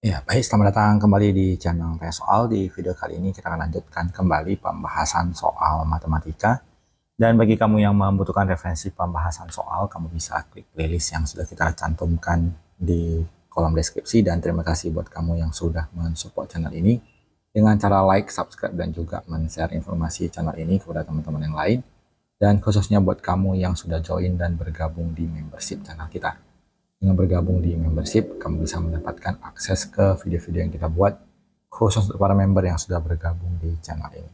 Ya, baik, selamat datang kembali di channel Tanya Soal. Di video kali ini kita akan lanjutkan kembali pembahasan soal matematika. Dan bagi kamu yang membutuhkan referensi pembahasan soal, kamu bisa klik playlist yang sudah kita cantumkan di kolom deskripsi. Dan terima kasih buat kamu yang sudah mensupport channel ini dengan cara like, subscribe, dan juga men-share informasi channel ini kepada teman-teman yang lain. Dan khususnya buat kamu yang sudah join dan bergabung di membership channel kita. Dengan bergabung di membership, kamu bisa mendapatkan akses ke video-video yang kita buat khusus untuk para member yang sudah bergabung di channel ini.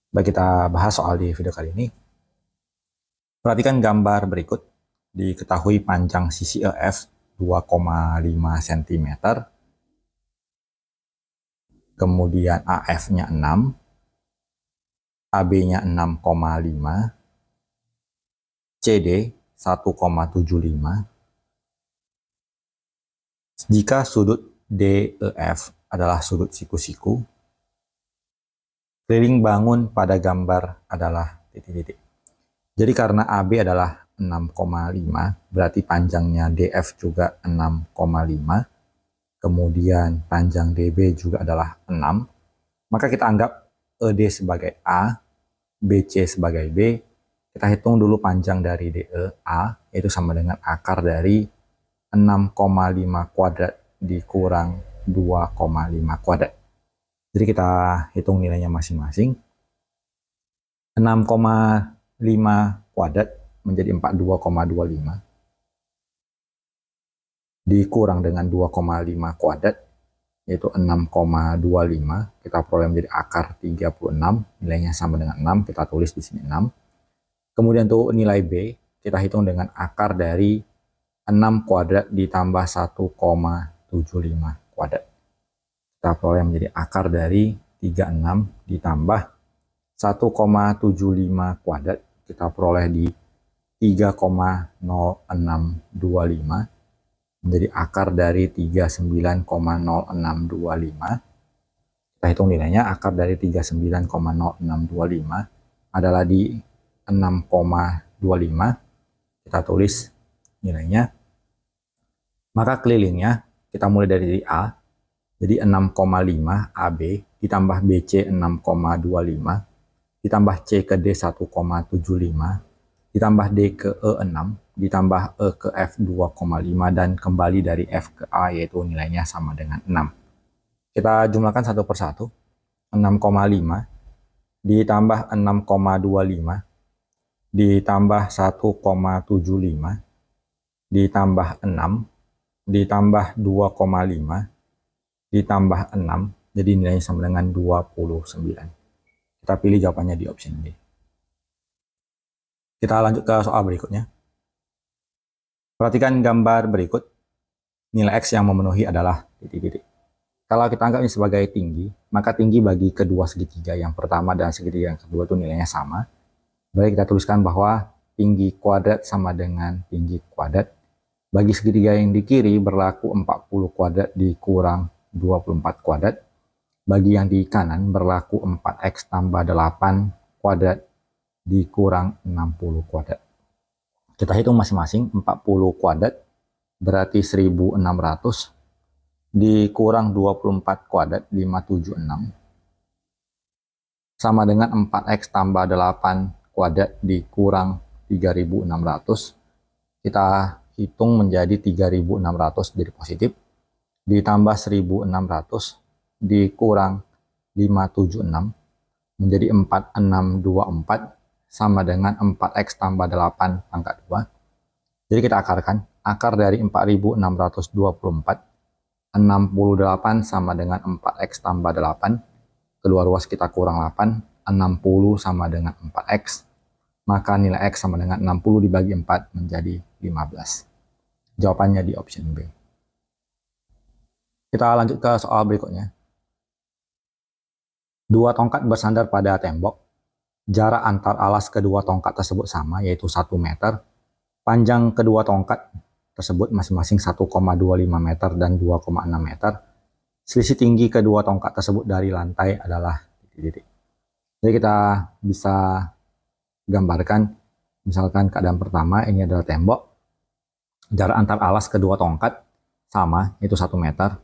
Baik, kita bahas soal di video kali ini. Perhatikan gambar berikut. Diketahui panjang sisi EF 2,5 cm, kemudian AF-nya 6, AB-nya 6,5, CD 1,75. Jika sudut DEF adalah sudut siku-siku, keliling bangun pada gambar adalah titik-titik. Jadi karena AB adalah 6,5, berarti panjangnya DF juga 6,5, kemudian panjang DB juga adalah 6, maka kita anggap ED sebagai A, BC sebagai B. Kita hitung dulu panjang dari DE A, yaitu sama dengan akar dari 6,5 kuadrat dikurang 2,5 kuadrat. Jadi kita hitung nilainya masing-masing. 6,5 kuadrat menjadi 42,25 dikurang dengan 2,5 kuadrat, yaitu 6,25. Kita peroleh menjadi akar 36, nilainya sama dengan 6, kita tulis di sini 6. Kemudian untuk nilai B, kita hitung dengan akar dari 6 kuadrat ditambah 1,75 kuadrat. Kita peroleh menjadi akar dari 36 ditambah 1,75 kuadrat. Kita peroleh di 3,0625 menjadi akar dari 39,0625. Kita hitung nilainya, akar dari 39,0625 adalah di 6,25. Kita tulis nilainya. Maka kelilingnya kita mulai dari A, jadi 6,5 AB ditambah BC 6,25 ditambah C ke D 1,75 ditambah D ke E 6 ditambah E ke F 2,5 dan kembali dari F ke A, yaitu nilainya sama dengan 6. Kita jumlahkan satu persatu. 6,5 ditambah 6,25 ditambah 1,75 ditambah 6 ditambah 2,5 ditambah 6, jadi nilainya sama dengan 29. Kita pilih jawabannya di option B. Kita lanjut ke soal berikutnya. Perhatikan gambar berikut. Nilai X yang memenuhi adalah titik-titik. Kalau kita anggap ini sebagai tinggi, maka tinggi bagi kedua segitiga yang pertama dan segitiga yang kedua itu nilainya sama. Baik, kita tuliskan bahwa tinggi kuadrat sama dengan tinggi kuadrat. Bagi segitiga yang di kiri berlaku 40 kuadrat dikurang 24 kuadrat. Bagi yang di kanan berlaku 4x tambah 8 kuadrat dikurang 60 kuadrat. Kita hitung masing-masing. 40 kuadrat berarti 1600 dikurang 24 kuadrat 576 sama dengan 4x tambah 8 kuadrat dikurang 3600. Kita hitung menjadi 3600 jadi positif, ditambah 1600 dikurang 576 menjadi 4624 sama dengan 4x tambah 8 pangkat 2. Jadi kita akarkan. Akar dari 4624, 68 sama dengan 4x tambah 8. Keluar ruas kita kurang 8, 60 sama dengan 4x. Maka nilai X sama dengan 60 dibagi 4 menjadi 15. Jawabannya di option B. Kita lanjut ke soal berikutnya. Dua tongkat bersandar pada tembok. Jarak antar alas kedua tongkat tersebut sama, yaitu 1 meter. Panjang kedua tongkat tersebut masing-masing 1,25 meter dan 2,6 meter. Selisih tinggi kedua tongkat tersebut dari lantai adalah titik-titik. Jadi kita bisa gambarkan, misalkan keadaan pertama ini adalah tembok. Jarak antar alas kedua tongkat sama, yaitu 1 meter.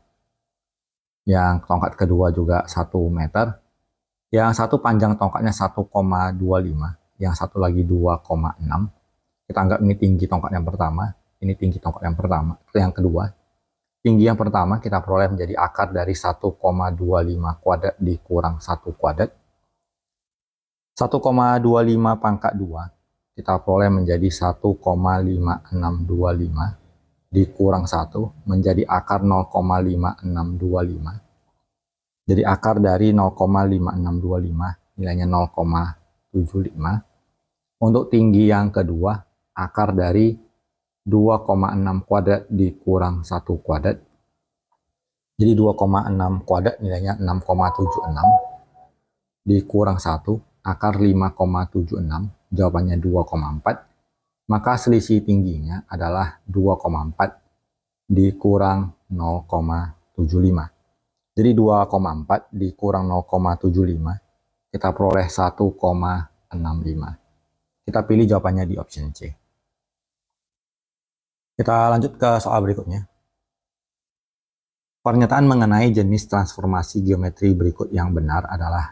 yang tongkat kedua juga 1 meter, yang satu panjang tongkatnya 1,25, yang satu lagi 2,6. Kita anggap ini tinggi tongkat yang pertama, ini tinggi tongkat yang pertama, itu yang kedua. Tinggi yang pertama kita peroleh menjadi akar dari 1,25 kuadrat dikurang 1 kuadrat. 1,25 pangkat 2 kita peroleh menjadi 1,5625 dikurang 1 menjadi akar 0,5625. Jadi akar dari 0,5625 nilainya 0,75. Untuk tinggi yang kedua, akar dari 2,6 kuadrat dikurang 1 kuadrat. Jadi 2,6 kuadrat nilainya 6,76 dikurang 1, akar 5,76, jawabannya 2,4. Maka selisih tingginya adalah 2,4 dikurang 0,75. Jadi 2,4 dikurang 0,75, kita peroleh 1,65. Kita pilih jawabannya di option C. Kita lanjut ke soal berikutnya. Pernyataan mengenai jenis transformasi geometri berikut yang benar adalah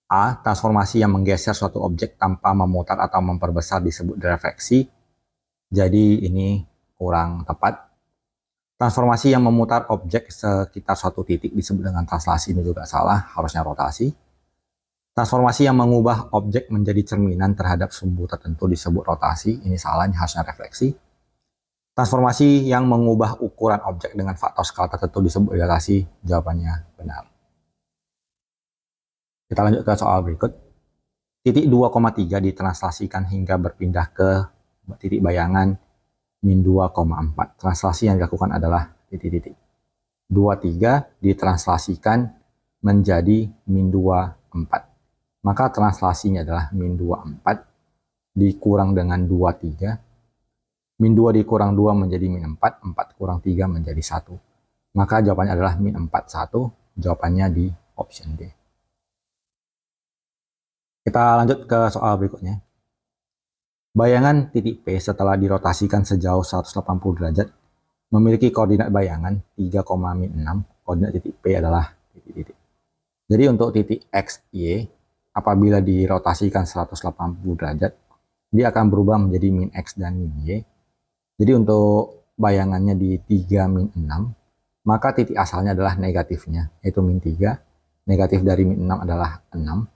A. Transformasi yang menggeser suatu objek tanpa memutar atau memperbesar disebut refleksi. Jadi ini kurang tepat. Transformasi yang memutar objek sekitar suatu titik disebut dengan translasi, ini juga salah, harusnya rotasi. Transformasi yang mengubah objek menjadi cerminan terhadap sumbu tertentu disebut rotasi, ini salah, ini harusnya refleksi. Transformasi yang mengubah ukuran objek dengan faktor skala tertentu disebut dilatasi, jawabannya benar. Kita lanjut ke soal berikut. Titik 2,3 ditranslasikan hingga berpindah ke titik bayangan min 2,4. Translasi yang dilakukan adalah titik-titik. 23 ditranslasikan menjadi min 24. Maka translasinya adalah min 24 dikurang dengan 23. Min 2 dikurang 2 menjadi min 4, 4 kurang 3 menjadi 1. Maka jawabannya adalah min 41, jawabannya di option D. Kita lanjut ke soal berikutnya. Bayangan titik P setelah dirotasikan sejauh 180 derajat memiliki koordinat bayangan 3,6. Koordinat titik P adalah titik-titik. Jadi untuk titik X, Y, apabila dirotasikan 180 derajat, dia akan berubah menjadi min X dan min Y. Jadi untuk bayangannya di 3 min 6, maka titik asalnya adalah negatifnya, yaitu min 3. Negatif dari min 6 adalah 6.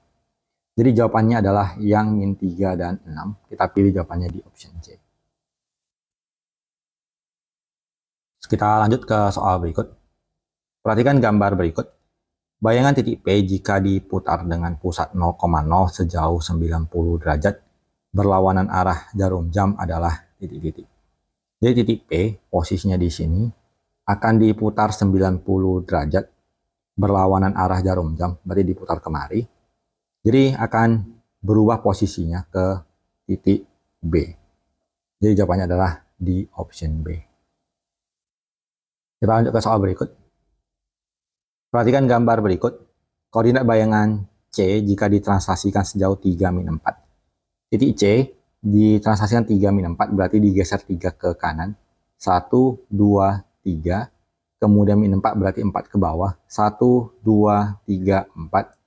Jadi jawabannya adalah yang min 3 dan 6. Kita pilih jawabannya di option C. Kita lanjut ke soal berikut. Perhatikan gambar berikut. Bayangan titik P jika diputar dengan pusat 0,0 sejauh 90 derajat berlawanan arah jarum jam adalah titik-titik. Jadi titik P posisinya di sini akan diputar 90 derajat berlawanan arah jarum jam, berarti diputar kemari. Jadi akan berubah posisinya ke titik B. Jadi jawabannya adalah di option B. Kita lanjut ke soal berikut. Perhatikan gambar berikut. Koordinat bayangan C jika ditranslasikan sejauh 3 min 4. Titik C ditranslasikan 3 min 4 berarti digeser 3 ke kanan. 1, 2, 3. Kemudian min 4 berarti 4 ke bawah. 1, 2, 3, 4.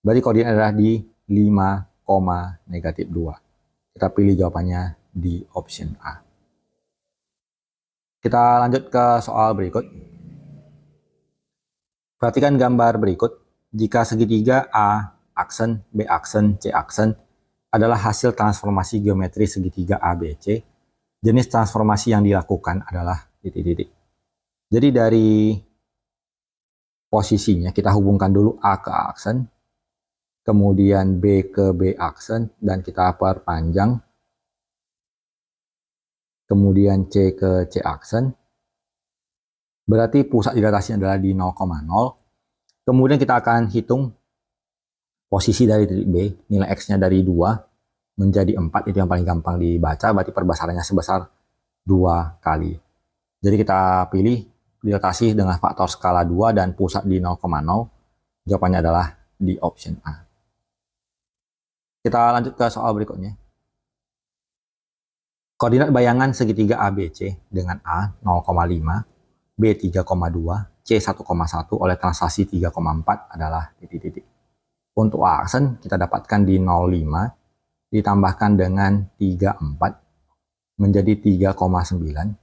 Berarti koordinat adalah di 5, negatif 2. Kita pilih jawabannya di option A. Kita lanjut ke soal berikut. Perhatikan gambar berikut. Jika segitiga A aksen, B aksen, C aksen adalah hasil transformasi geometri segitiga ABC, jenis transformasi yang dilakukan adalah titik-titik. Jadi dari posisinya kita hubungkan dulu A ke A aksen, kemudian B ke B aksen, dan kita perpanjang. Kemudian C ke C aksen. Berarti pusat dilatasinya adalah di 0,0. Kemudian kita akan hitung posisi dari titik B, nilai X-nya dari 2 menjadi 4, itu yang paling gampang dibaca, berarti perbesarannya sebesar 2 kali. Jadi kita pilih dilatasi dengan faktor skala 2 dan pusat di 0,0, jawabannya adalah di option A. Kita lanjut ke soal berikutnya. Koordinat bayangan segitiga ABC dengan A 0,5 B 3,2, C 1,1 oleh translasi 3,4 adalah titik-titik. Untuk A aksen kita dapatkan di 0,5 ditambahkan dengan 3,4 menjadi 3,9.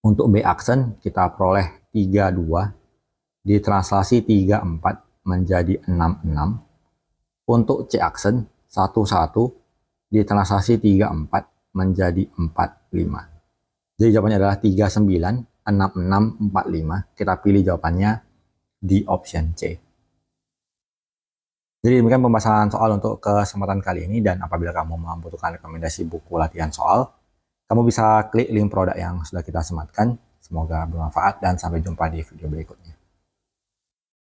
Untuk B aksen kita peroleh 3,2 ditranslasi 3,4 menjadi 6,6. Untuk C aksen 1,1 ditranslasi 3,4 menjadi 4,5. Jadi jawabannya adalah 39, 66, 45. Kita pilih jawabannya di option C. Jadi demikian pembahasan soal untuk kesempatan kali ini, dan apabila kamu membutuhkan rekomendasi buku latihan soal, kamu bisa klik link produk yang sudah kita sematkan. Semoga bermanfaat dan sampai jumpa di video berikutnya.